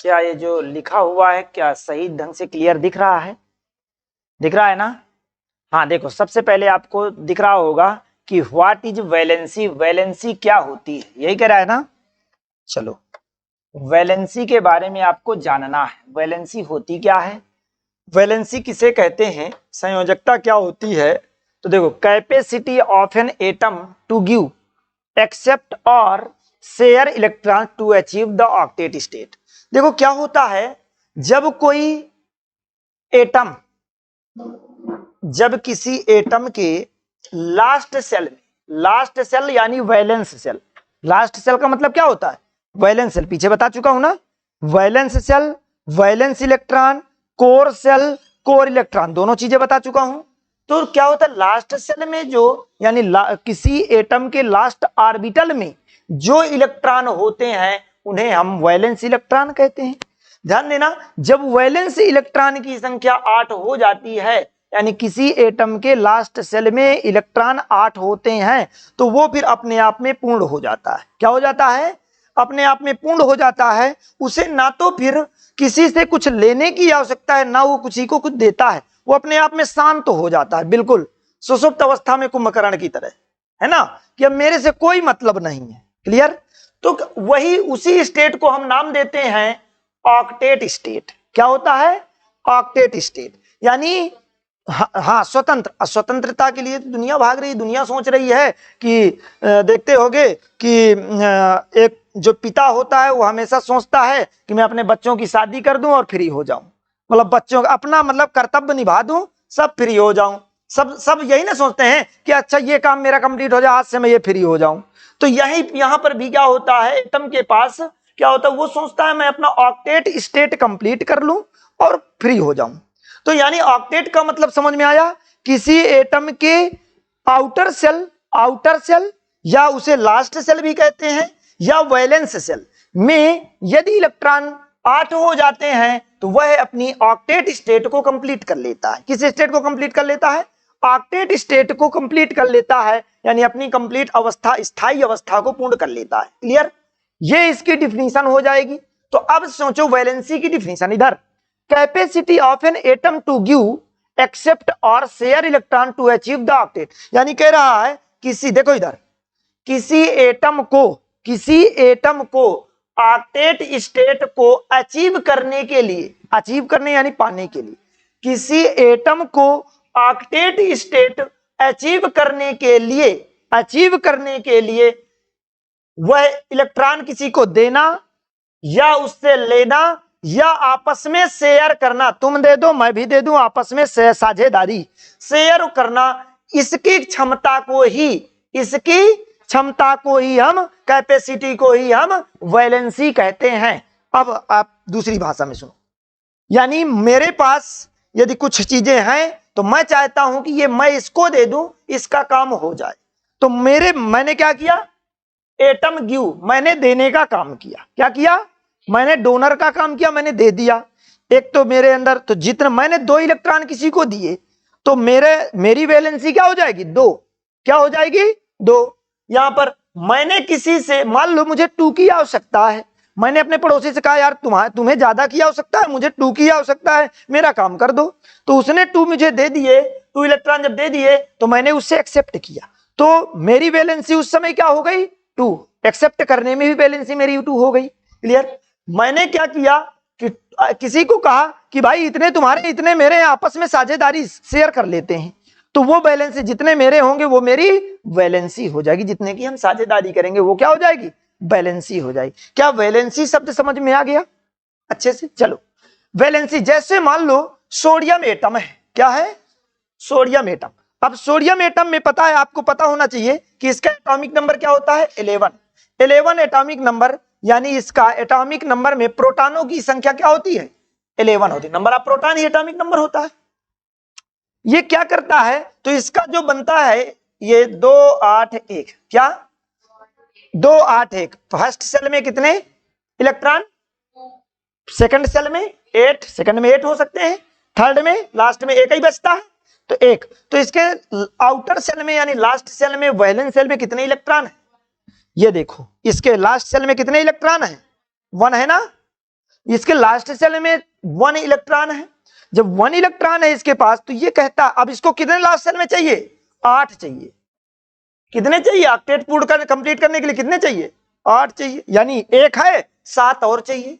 क्या ये जो लिखा हुआ है क्या सही ढंग से क्लियर दिख रहा है? दिख रहा है ना? हाँ देखो, सबसे पहले आपको दिख रहा होगा कि व्हाट इज वैलेंसी, वैलेंसी क्या होती है, यही कह रहा है ना। चलो, वैलेंसी के बारे में आपको जानना है। वैलेंसी होती क्या है, वैलेंसी किसे कहते हैं, संयोजकता क्या होती है। तो देखो, capacity of an atom to give accept और share electron to achieve the octet state. देखो क्या होता है, जब कोई एटम, जब किसी एटम के लास्ट सेल में, लास्ट सेल यानी वैलेंस सेल, लास्ट सेल का मतलब क्या होता है, वैलेंस सेल, पीछे बता चुका हूं ना, valence shell, valence electron, core shell, core electron, दोनों चीजें बता चुका हूं। तो क्या होता है, लास्ट सेल में जो यानी किसी एटम के लास्ट ऑर्बिटल में जो इलेक्ट्रॉन होते हैं उन्हें हम वैलेंस इलेक्ट्रॉन कहते हैं। ध्यान देना, जब वैलेंस इलेक्ट्रॉन की संख्या 8 हो जाती है, यानी किसी एटम के लास्ट सेल में इलेक्ट्रॉन 8 होते हैं, तो वो फिर अपने आप में पूर्ण हो जाता है। क्या हो जाता है, अपने आप में पूर्ण हो जाता है। उसे ना तो फिर किसी से कुछ लेने की आवश्यकता है, ना वो किसी को कुछ देता है, वो अपने आप में शांत तो हो जाता है, बिल्कुल सुषुप्त अवस्था में कुंभकर्ण की तरह, है ना, कि अब मेरे से कोई मतलब नहीं है। क्लियर? तो वही उसी स्टेट को हम नाम देते हैं ऑक्टेट स्टेट। क्या होता है, ऑक्टेट स्टेट, यानी हाँ स्वतंत्र। स्वतंत्रता के लिए दुनिया भाग रही, दुनिया सोच रही है कि देखते होगे कि एक जो पिता होता है वो हमेशा सोचता है कि मैं अपने बच्चों की शादी कर दूं और फ्री हो जाऊं, मतलब बच्चों का अपना मतलब कर्तव्य निभा दूं, सब फ्री हो जाऊं। सब यही ना सोचते हैं कि अच्छा ये काम मेरा कंप्लीट हो जाए, आज से मैं ये फ्री हो जाऊं। तो यही यहां पर भी क्या होता है, एटम के पास क्या होता है, वो सोचता है मैं अपना ऑक्टेट स्टेट कंप्लीट कर लूं और फ्री हो जाऊं। तो यानी ऑक्टेट का मतलब समझ में आया, किसी एटम के आउटर सेल, आउटर सेल या उसे लास्ट सेल भी कहते हैं, या वैलेंस सेल में यदि इलेक्ट्रॉन 8 हो जाते हैं तो वह अपनी ऑक्टेट स्टेट को कंप्लीट कर लेता है। किस स्टेट को कंप्लीट कर लेता है, ऑक्टेट स्टेट को कंप्लीट कर लेता है, यानी अपनी कंप्लीट अवस्था, स्थायी अवस्था को पूर्ण कर लेता है। क्लियर? ये इसकी डिफिनीशन हो जाएगी। तो अब सोचो वैलेंसी की डिफिनीशन इधर, capacity of an atom to give accept और share electron to achieve the octet, यानी कह रहा है किसी, देखो इधर, किसी एटम को, किसी एटम को ऑक्टेट स्टेट को अचीव करने के लिए, अचीव करने यानी पाने के लिए, किसी एटम को ऑक्टेट स्टेट अचीव करने के लिए, अचीव करने के लिए वह इलेक्ट्रॉन किसी को देना या उससे लेना या आपस में शेयर करना, तुम दे दो मैं भी दे दूं, आपस में साझेदारी, शेयर करना, इसकी क्षमता को ही, इसकी क्षमता को ही हम, कैपेसिटी को ही हम वैलेंसी कहते हैं। अब आप दूसरी भाषा में सुनो, यानी मेरे पास यदि कुछ चीजें हैं तो मैं चाहता हूं कि ये मैं इसको दे दूं, इसका काम हो जाए, तो मैंने क्या किया, एटम गिव, मैंने देने का काम किया। क्या किया, मैंने डोनर का काम किया, मैंने दे दिया। एक तो मेरे अंदर, तो जितना मैंने 2 इलेक्ट्रॉन किसी को दिए तो मेरी वैलेंसी क्या हो जाएगी, 2। क्या हो जाएगी, 2। यहां पर मैंने किसी से, मान लो मुझे 2 की आवश्यकता है, मैंने अपने पड़ोसी से कहा यार तुम्हें ज्यादा की आवश्यकता है, मुझे 2 की आवश्यकता है, मेरा काम कर दो। तो उसने 2 मुझे दे दिए, 2 इलेक्ट्रॉन जब दे दिए तो मैंने उससे एक्सेप्ट किया, तो मेरी वैलेंसी उस समय क्या हो गई, 2। एक्सेप्ट करने में भी वैलेंसी मेरी 2 हो गई। क्लियर? मैंने क्या किया कि किसी को कहा कि भाई इतने तुम्हारे इतने मेरे, आपस में साझेदारी शेयर कर लेते हैं, तो वो वैलेंसी जितने मेरे होंगे वो मेरी वैलेंसी हो जाएगी, जितने की हम साझेदारी करेंगे वो क्या हो जाएगी, वैलेंसी हो जाएगी। क्या वैलेंसी शब्द समझ में आ गया अच्छे से? चलो, वैलेंसी जैसे मान लो सोडियम एटम है, क्या है, सोडियम एटम। अब सोडियम एटम में पता है, आपको पता होना चाहिए कि इसका एटॉमिक नंबर क्या होता है, 11। 11 एटॉमिक नंबर, यानी इसका एटॉमिक नंबर में प्रोटॉनों की संख्या क्या होती है, 11 होती है। Number of proton he atomic number होता है। ये क्या करता है, तो इसका जो बनता है ये 281, क्या 281। फर्स्ट सेल में कितने इलेक्ट्रॉन, सेकंड सेल में 8, सेकंड में 8 हो सकते हैं, थर्ड में लास्ट में 1 ही बचता है, तो 1। तो इसके आउटर सेल में यानी लास्ट सेल में, वैलेंस सेल में कितने इलेक्ट्रॉन है, ये देखो इसके लास्ट सेल में कितने इलेक्ट्रॉन है, 1 है ना। इसके लास्ट सेल में 1 इलेक्ट्रॉन है। जब 1 इलेक्ट्रॉन है इसके पास, तो ये कहता अब इसको कितने लास्ट सेल में चाहिए, 8 चाहिए। कितने चाहिए ऑक्टेट पूर्ण कंप्लीट करने के लिए, कितने चाहिए, 8 चाहिए, यानी 1 है 7 और चाहिए।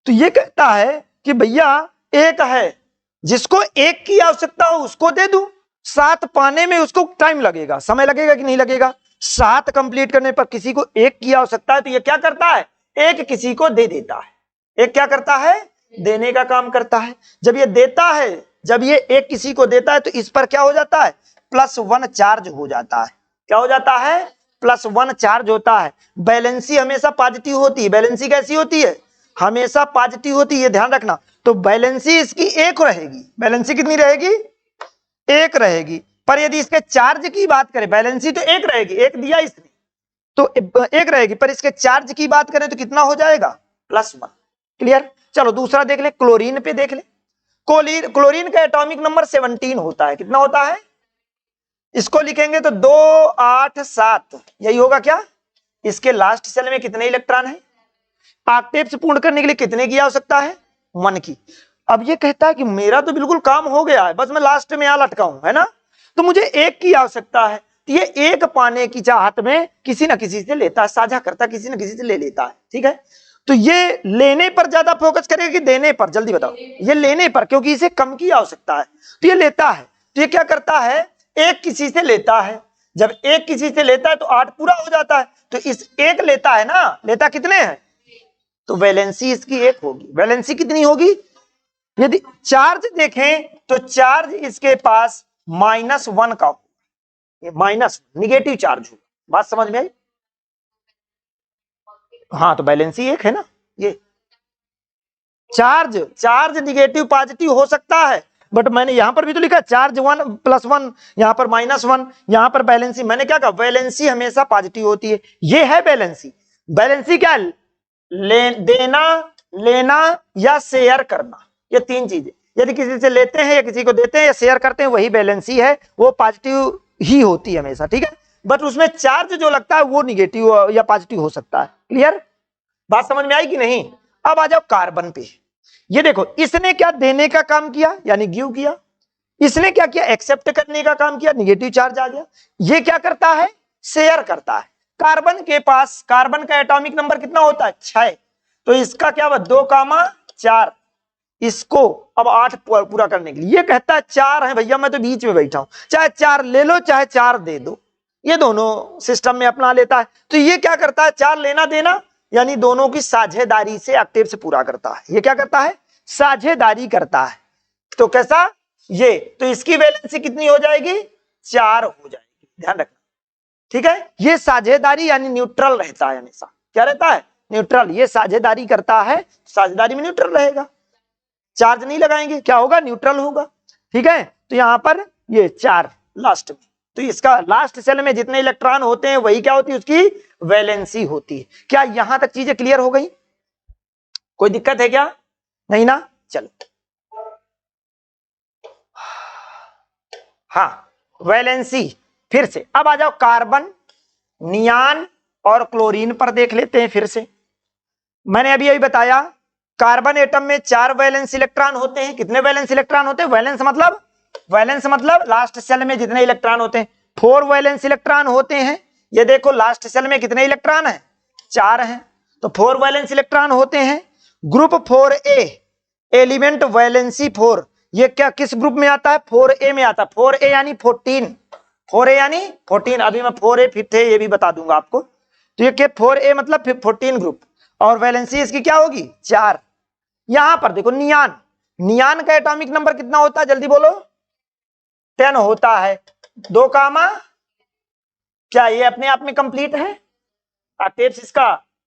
तो ये कहता है कि भैया 1 है, जिसको 1 की आवश्यकता हो उसको दे दूं, 7 पाने में उसको टाइम लगेगा, समय लगेगा कि नहीं लगेगा। 7 कंप्लीट करने पर किसी को 1 की आवश्यकता है, तो ये क्या करता है, 1 किसी को दे देता है। 1 क्या करता है, देने का काम करता है। जब ये देता है, जब ये 1 किसी को देता है, तो इस पर क्या हो जाता है, +1 चार्ज हो जाता है। क्या हो जाता है, +1 चार्ज होता है। बैलेंसी हमेशा पॉजिटिव होती है। बैलेंसी कैसी होती है, हमेशा पॉजिटिव होती है, ध्यान रखना। तो बैलेंसी इसकी 1 रहेगी। बैलेंसी कितनी रहेगी, 1 रहेगी। पर यदि इसके चार्ज की बात करें, बैलेंसी तो 1 रहेगी, 1 दिया इसने तो 1 रहेगी, पर इसके चार्ज की बात करें तो कितना हो जाएगा, +1। क्लियर। चलो दूसरा देख ले, क्लोरीन पे देख ले। क्लोरीन का एटॉमिक नंबर 17 होता है। कितना होता है, इसको लिखेंगे तो 2 8 7, यही होगा क्या। इसके लास्ट सेल में कितने इलेक्ट्रॉन है, ऑक्टेट से पूर्ण करने के लिए कितने की आवश्यकता है, 1 की। अब ये कहता है कि मेरा तो बिल्कुल काम हो गया है, बस मैं लास्ट में यहां लटका हूं, है ना, तो मुझे 1 की आवश्यकता है। तो ये 1 पाने की चाहत में किसी ना किसी से लेता है, साझा करता, किसी ना किसी से ले लेता है। ठीक है, तो ये लेने पर ज्यादा फोकस करेगा कि देने पर, जल्दी बताओ। ये लेने पर, क्योंकि इसे कम की आवश्यकता है, तो ये लेता है। तो ये क्या करता है, 1 किसी से लेता है। जब 1 किसी से लेता है तो 8 पूरा हो जाता है। तो इस 1 लेता है ना, लेता कितने हैं, तो वैलेंसी इसकी 1 होगी। वैलेंसी कितनी होगी, यदि चार्ज देखें तो चार्ज इसके पास -1 का, माइनस निगेटिव चार्ज होगा। बात समझ में आई, हाँ, तो बैलेंसी 1 है ना। ये चार्ज निगेटिव पॉजिटिव हो सकता है, बट मैंने यहां पर भी तो लिखा चार्ज 1 +1, यहां पर -1, यहां पर बैलेंसी। मैंने क्या कहा, बैलेंसी हमेशा पॉजिटिव होती है। ये है बैलेंसी। बैलेंसी क्या, देना, लेना या शेयर करना, ये 3 चीजें। यदि किसी से लेते हैं या किसी को देते हैं या शेयर करते हैं, वही बैलेंसी है, वो पॉजिटिव ही होती है हमेशा। ठीक है, बट उसमें चार्ज जो लगता है वो निगेटिव या पॉजिटिव हो सकता है। क्लियर, बात समझ में आई कि नहीं। अब आ जाओ कार्बन पे। ये देखो, इसने क्या देने का काम किया, यानी गिव किया। इसने क्या किया, एक्सेप्ट करने का काम किया, निगेटिव चार्ज आ गया। ये क्या करता है, शेयर करता है। कार्बन के पास, कार्बन का एटॉमिक नंबर कितना होता है, 6। तो इसका क्या हुआ, 2, 4। इसको अब 8 पूरा करने के लिए ये कहता है 4 है भैया, मैं तो बीच में बैठा हूं, चाहे 4 ले लो चाहे 4 दे दो, ये दोनों सिस्टम में अपना लेता है। तो ये क्या करता है, 4 लेना देना, यानी दोनों की साझेदारी से ऑक्टेव से पूरा करता है। ये क्या करता है, साझेदारी करता है। तो कैसा, ये तो इसकी वैलेंसी कितनी हो जाएगी, 4 हो जाएगी, ध्यान रखना। ठीक है, ये साझेदारी यानी न्यूट्रल रहता है हमेशा। क्या रहता है, न्यूट्रल। ये साझेदारी करता है, साझेदारी में न्यूट्रल रहेगा, चार्ज नहीं लगाएंगे, क्या होगा, न्यूट्रल होगा। ठीक है, तो यहां पर ये 4 लास्ट में, तो इसका लास्ट सेल में जितने इलेक्ट्रॉन होते हैं वही क्या होती है, उसकी वैलेंसी होती है। क्या यहां तक चीजें क्लियर हो गई, कोई दिक्कत है क्या, नहीं ना। चलो, हाँ, वैलेंसी फिर से। अब आ जाओ कार्बन, नियान और क्लोरीन पर देख लेते हैं फिर से। मैंने अभी बताया कार्बन एटम में 4 वैलेंस इलेक्ट्रॉन होते हैं। कितने वैलेंस इलेक्ट्रॉन होते हैं, वैलेंस मतलब लास्ट सेल में जितने इलेक्ट्रॉन होते हैं, 4 वैलेंस इलेक्ट्रॉन होते हैं। ये देखो लास्ट सेल में कितने इलेक्ट्रॉन हैं, 4 हैं, तो 4 वैलेंस इलेक्ट्रॉन होते हैं। ग्रुप 4A, एलिमेंट वैलेंसी 4, ये क्या किस ग्रुप में आता है, 4A में आता है। 4A यानी 14, 4A यानी 14। अभी मैं 4A फिट है ये भी बता दूंगा आपको। तो ये क्या 4A मतलब 14 ग्रुप, और वैलेंसी इसकी क्या होगी, 4। यहां पर देखो नियान, नियान का एटॉमिक नंबर कितना होता है, जल्दी बोलो, 10 होता है। 2 क्या ये अपने आप में कंप्लीट है, ऑक्टेव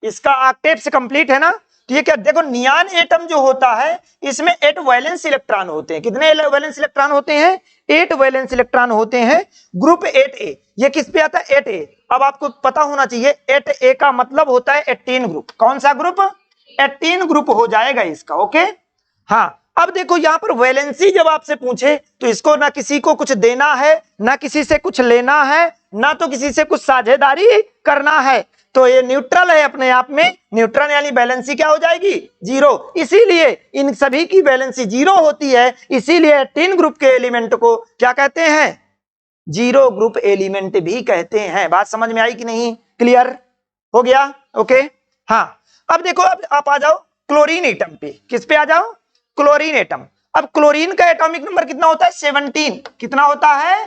इसका ऑक्टेव से कंप्लीट है ना। तो ये क्या देखो, नियान एटम जो होता है इसमें 8 वैलेंस इलेक्ट्रॉन होते हैं। कितने वैलेंस इलेक्ट्रॉन होते हैं, 8 वैलेंस इलेक्ट्रॉन होते हैं। ग्रुप 8A, ये किस पे आता है, 8A। अब आपको पता होना चाहिए 8A का मतलब होता है 18 ग्रुप। कौन सा ग्रुप, 18 ग्रुप हो जाएगा इसका। ओके, हाँ। अब देखो यहां पर वैलेंसी जब आपसे पूछे तो इसको ना किसी को कुछ देना है, ना किसी से कुछ लेना है, ना तो किसी से कुछ साझेदारी करना है। तो ये न्यूट्रल है अपने आप में, न्यूट्रल यानी वैलेंसी क्या हो जाएगी, जीरो। इसीलिए इन सभी की वैलेंसी जीरो होती है, इसीलिए तीन ग्रुप के एलिमेंट को क्या कहते हैं, जीरो ग्रुप एलिमेंट भी कहते हैं। बात समझ में आई कि नहीं, क्लियर हो गया, ओके। हाँ अब देखो, अब आप आ जाओ क्लोरीन एटम पे, किस पे आ जाओ, क्लोरीन एटम। अब क्लोरीन का एटॉमिक नंबर कितना होता है, 17। कितना होता है,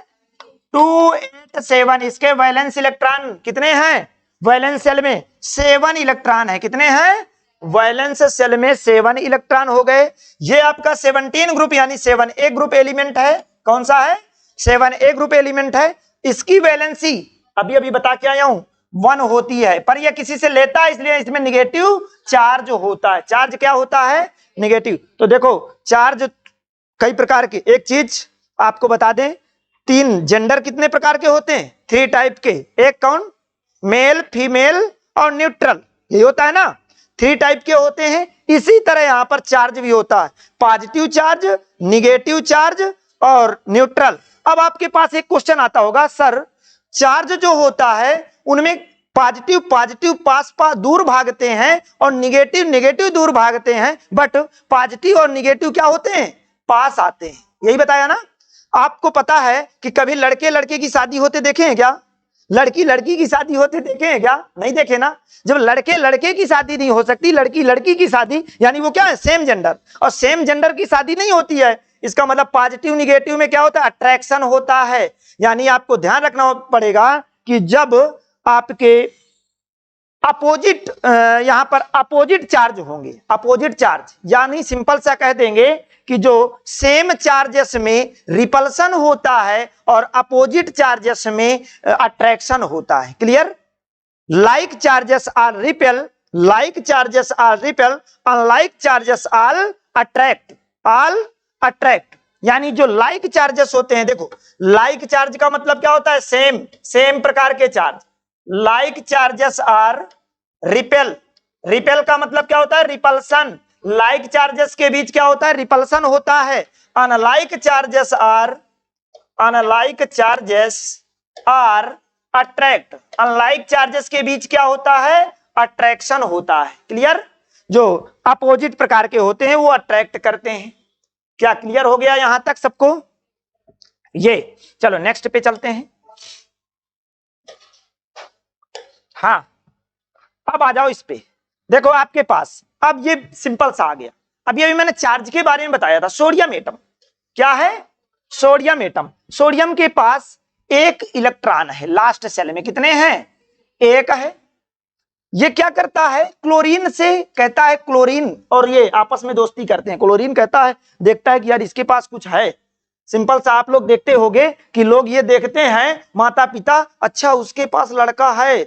287। इसके वैलेंस इलेक्ट्रॉन कितने हैं, वैलेंस सेल में 7 इलेक्ट्रॉन है। कितने हैं, वैलेंस सेल में 7 इलेक्ट्रॉन हो गए। ये आपका 17 ग्रुप यानी 7A ग्रुप एलिमेंट है। कौन सा है, 7A ग्रुप एलिमेंट है। इसकी वैलेंसी अभी अभी बता के आया हूं 1 होती है, पर यह किसी से लेता है, इसलिए इसमें निगेटिव चार्ज होता है। चार्ज क्या होता है, निगेटिव। तो देखो चार्ज कई प्रकार के, एक चीज आपको बता दें, 3 जेंडर कितने प्रकार के होते हैं, 3 टाइप के। एक कौन, मेल, फीमेल और न्यूट्रल, यही होता है ना, 3 टाइप के होते हैं। इसी तरह यहां पर चार्ज भी होता है, पॉजिटिव चार्ज, निगेटिव चार्ज और न्यूट्रल। अब आपके पास एक क्वेश्चन आता होगा, सर चार्ज जो होता है उनमें पॉजिटिव पॉजिटिव पास पास दूर भागते हैं और निगेटिव निगेटिव दूर भागते हैं, बट पॉजिटिव और निगेटिव क्या होते हैं, पास आते हैं। यही बताया ना। आपको पता है कि कभी लड़के लड़के की शादी होते देखे हैं क्या, लड़की लड़की की शादी होते देखे हैं क्या, नहीं देखे ना। जब लड़के लड़के की शादी नहीं हो सकती, लड़की लड़की की शादी, यानी वो क्या है, सेम जेंडर, और सेम जेंडर की शादी नहीं होती है। इसका मतलब पॉजिटिव निगेटिव में क्या होता है, अट्रैक्शन होता है। यानी आपको ध्यान रखना पड़ेगा कि जब आपके अपोजिट, यहां पर अपोजिट चार्ज होंगे, अपोजिट चार्ज यानी सिंपल सा कह देंगे कि जो सेम चार्जेस में रिपल्सन होता है और अपोजिट चार्जेस में अट्रैक्शन होता है। Clear, like charges are repel, like charges are repel, unlike charges are attract, all attract. यानी जो लाइक चार्जेस होते हैं, देखो लाइक चार्ज का मतलब क्या होता है, सेम, सेम प्रकार के charge. Like charges are repel, repel का मतलब क्या होता है, रिपल्सन। लाइक चार्जेस के बीच क्या होता है, रिपल्सन होता है। Unlike charges are, unlike charges are attract, unlike charges के बीच क्या होता है, अट्रैक्शन होता है। क्लियर, जो अपोजिट प्रकार के होते हैं वो अट्रैक्ट करते हैं। क्या क्लियर हो गया यहां तक सबको, ये चलो नेक्स्ट पे चलते हैं। हाँ अब आ जाओ इस पे, देखो आपके पास अब ये सिंपल सा आ गया। अभी अभी मैंने चार्ज के बारे में बताया था, सोडियम एटम। क्या है, सोडियम एटम। सोडियम के पास 1 इलेक्ट्रॉन है लास्ट सेल में। कितने हैं, 1 है। ये क्या करता है, क्लोरीन से कहता है, क्लोरीन और ये आपस में दोस्ती करते हैं। क्लोरीन कहता है, देखता है कि यार इसके पास कुछ है। सिंपल सा आप लोग देखते होंगे कि लोग ये देखते हैं माता पिता, अच्छा उसके पास लड़का है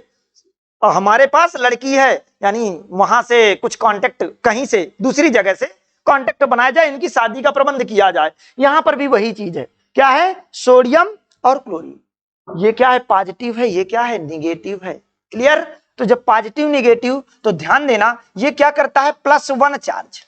और हमारे पास लड़की है, यानी वहां से कुछ कांटेक्ट, कहीं से दूसरी जगह से कांटेक्ट बनाया जाए, इनकी शादी का प्रबंध किया जाए। यहां पर भी वही चीज है। क्या है, सोडियम और क्लोरीन। ये क्या है, पॉजिटिव है, ये क्या है, निगेटिव है। क्लियर, तो जब पॉजिटिव निगेटिव, तो ध्यान देना ये क्या करता है, +1 चार्ज,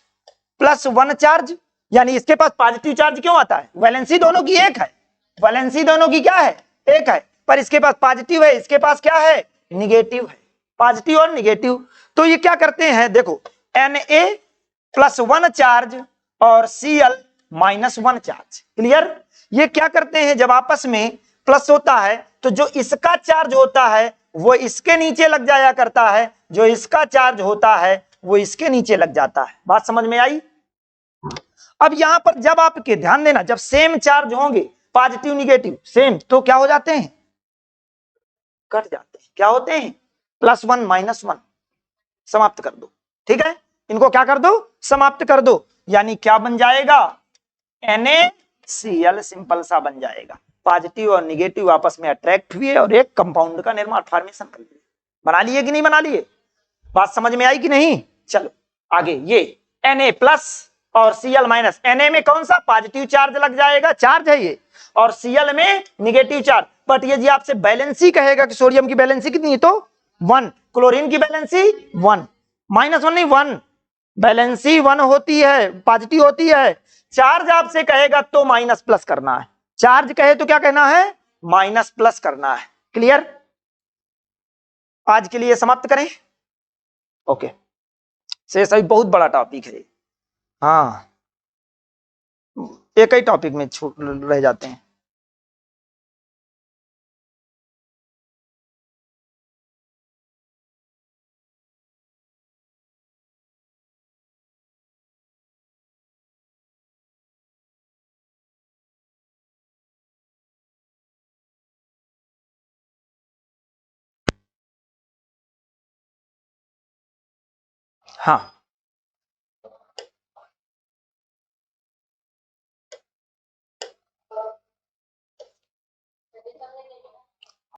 +1 चार्ज। यानी इसके पास पॉजिटिव चार्ज क्यों आता है, वैलेंसी दोनों की 1 है, वैलेंसी दोनों की क्या है, 1 है, पर इसके पास पॉजिटिव है, इसके पास क्या है, निगेटिव है, पॉजिटिव और निगेटिव। तो ये क्या करते हैं, देखो Na+1 चार्ज और Cl-1 चार्ज। क्लियर, ये क्या करते हैं, जब आपस में प्लस होता है तो जो इसका चार्ज होता है वो इसके नीचे लग जाया करता है, जो इसका चार्ज होता है वो इसके नीचे लग जाता है। बात समझ में आई। अब यहां पर जब आपके ध्यान देना, जब सेम चार्ज होंगे, पॉजिटिव निगेटिव सेम, तो क्या हो जाते हैं, कट जाते हैं। क्या होते हैं, +1 -1, समाप्त कर दो। ठीक है, इनको क्या कर दो, समाप्त कर दो। यानी क्या बन जाएगा, NaCl, सिंपल सा बन जाएगा। पॉजिटिव और निगेटिव आपस में अट्रैक्ट हुए और एक कंपाउंड का निर्माण, फॉर्मेशन कर लिए। बना लिए कि नहीं बना लिए, बात समझ में आई कि नहीं। चलो आगे, ये Na+ और Cl-। Na में कौन सा, पॉजिटिव चार्ज लग जाएगा, चार्ज है ये, और Cl में निगेटिव चार्ज। बट ये जी आपसे बैलेंसी कहेगा कि सोडियम की बैलेंसी कितनी है, तो 1, क्लोरीन की बैलेंसी 1, -1 नहीं 1, बैलेंसी 1 होती है, पॉजिटिव होती है। चार्ज आपसे कहेगा तो माइनस+ करना है, चार्ज कहे तो क्या कहना है, माइनस+ करना है। क्लियर, आज के लिए समाप्त करें। ओके, शेष अभी बहुत बड़ा टॉपिक है। हाँ, एक ही टॉपिक में छूट रह जाते हैं। हाँ,